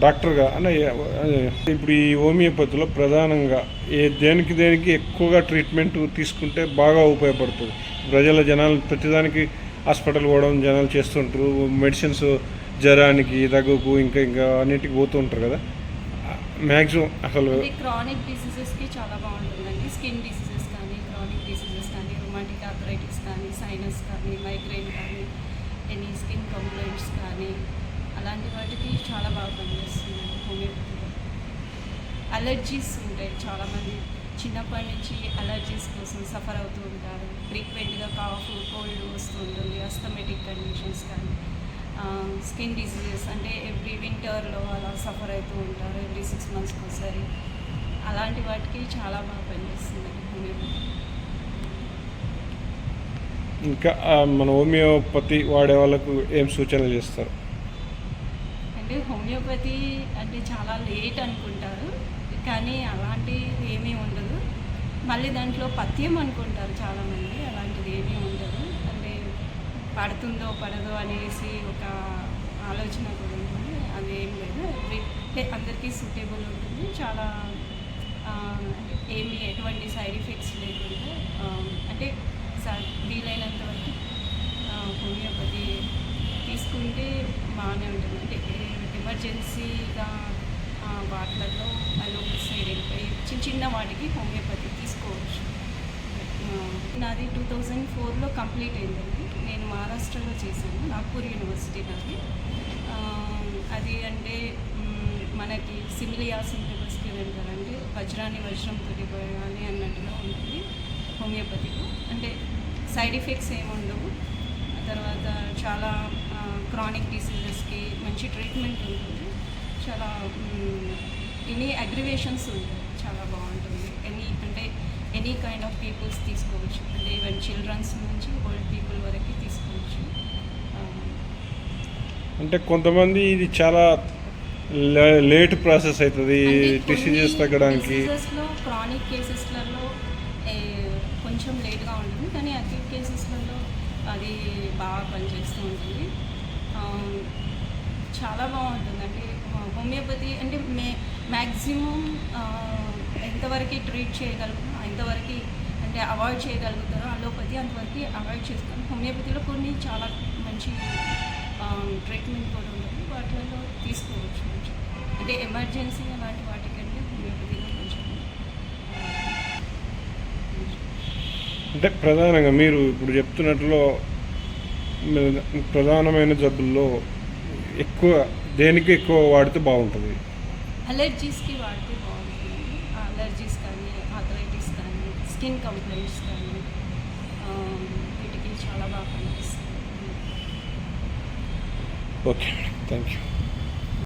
డాక్టర్గా అన్న ఇప్పుడు ఈ హోమియోపతిలో ప్రధానంగా దేనికి ఎక్కువగా ట్రీట్మెంట్ తీసుకుంటే బాగా ఉపయోగపడుతుంది? జనాలు ప్రతిదానికి హాస్పిటల్ పోవడం జనాలు చేస్తుంటారు, మెడిసిన్స్ జ్వరానికి దగ్గుకు ఇంకా అన్నిటికి పోతూ ఉంటారు కదా. మ్యాక్సిమం అసలు క్రానిక్ డిసీజెస్కి చాలా బాగుంటుందండి. స్కిన్ డిసీజెస్ కానీ, క్రానిక్ డిసీజెస్ కానీ, రొమాటిక్ ఆర్థరైటిస్ కానీ, సైనస్ కానీ, మైగ్రేన్ కానీ, ఎనీ స్కిన్ కంప్లైంట్స్ కానీ, అలాంటి వాటికి చాలా బాగా పనిచేస్తుంది హోమియోపతిలో. అలర్జీస్ ఉంటాయి, చాలామంది చిన్నప్పటి నుంచి అలర్జీస్ కోసం సఫర్ అవుతూ ఉంటారు. ఫ్రీక్వెంట్గా కాఫ్ కోల్డ్ వస్తూ ఉంటుంది. అస్థమెటిక్ కండిషన్స్ కానీ, స్కిన్ డిసీజెస్ అంటే ఎవ్రీ వింటర్లో అలా సఫర్ అవుతూ ఉంటారు, ఎవ్రీ 6 monthsకి ఒకసారి. అలాంటి వాటికి చాలా బాగా పనిచేస్తుంది హోమియోపతి. ఇంకా మన హోమియోపతి వాడే వాళ్ళకు ఏం సూచనలు చేస్తారు? అంటే హోమియోపతి అంటే చాలా లేట్ అనుకుంటారు, కానీ అలాంటిది ఏమీ ఉండదు. మళ్ళీ దాంట్లో పథ్యం అనుకుంటారు చాలామంది, అలాంటిది ఏమీ ఉండదు. అంటే పడుతుందో పడదో అనేసి ఒక ఆలోచన కూడా ఉంటుంది, అదేం లేదు. అందరికీ సూటబుల్ ఉంటుంది. చాలా ఏమి ఎటువంటి సైడ్ ఎఫెక్ట్స్ లేకుండా అంటే వీలైనంత వరకు హోమియోపతి తీసుకుంటే బాగానే ఉంటుంది. అంటే ఎమర్జెన్సీగా వాటిలలో అలోపతి సైడ్ వెళ్ళిపోయి చిన్న వాటికి హోమియోపతి తీసుకోవచ్చు. నాది 2004లో కంప్లీట్ అయిందండి. నేను మహారాష్ట్రలో చేశాను, నాగ్పూర్ యూనివర్సిటీ నాది. అది అంటే మనకి సిమిలియాసిన్ సిలబస్కి వెళ్తారంటే వజ్రాన్ని వజ్రంతో పోయాలి అన్నట్టుగా ఉంటుంది హోమియోపతిలో. అంటే సైడ్ ఎఫెక్ట్స్ ఏమి ఉండవు. తర్వాత చాలా క్రానిక్ డిసీజెస్కి మంచి ట్రీట్మెంట్ ఉంటుంది. చాలా ఎనీ అగ్రివేషన్స్ ఉంటాయి, చాలా బాగుంటుంది. ఎనీ కైండ్ ఆఫ్ పీపుల్స్ తీసుకోవచ్చు. అంటే ఈవెన్ చిల్డ్రన్స్ నుంచి ఓల్డ్ పీపుల్ వరకు తీసుకోవచ్చు. అంటే కొంతమంది ఇది చాలా లేట్ ప్రాసెస్ అవుతుంది డిసీజెస్ తగ్గడానికి. డిసీజెస్లో క్రానిక్ కేసెస్లలో కొంచెం లేట్గా ఉంటుంది, కానీ అక్యూట్ కేసెస్లలో అది బాగా పనిచేస్తూ ఉంటుంది. చాలా బాగుంటుందండి హోమియోపతి. అంటే మ్యాక్సిమం ఎంతవరకు ట్రీట్ చేయగలుగుతారో ఎంతవరకు అంటే అవాయిడ్ చేయగలుగుతారో అలోపతి అంతవరకు అవాయిడ్ చేస్తాం. హోమియోపతిలో కొన్ని చాలా మంచి ట్రీట్మెంట్ కూడా ఉంటుంది, వాటిలో తీసుకోవచ్చు. అంటే ఎమర్జెన్సీ అలాంటి వాటికంటే హోమియోపతిలో కొంచెం. అంటే ప్రధానంగా మీరు ఇప్పుడు చెప్తున్నట్లో ప్రధానమైన జబ్బుల్లో దేనికి ఎక్కువ వాడితే బాగుంటుంది? అలర్జీస్కి వాడితే బాగుంటుంది. అలర్జీస్ కానీ, ఆర్థరైటిస్ కానీ, స్కిన్ కంప్లైంట్స్ కానీ, వీటికి చాలా బాగా పనిచేస్తుంది. Okay, thank you.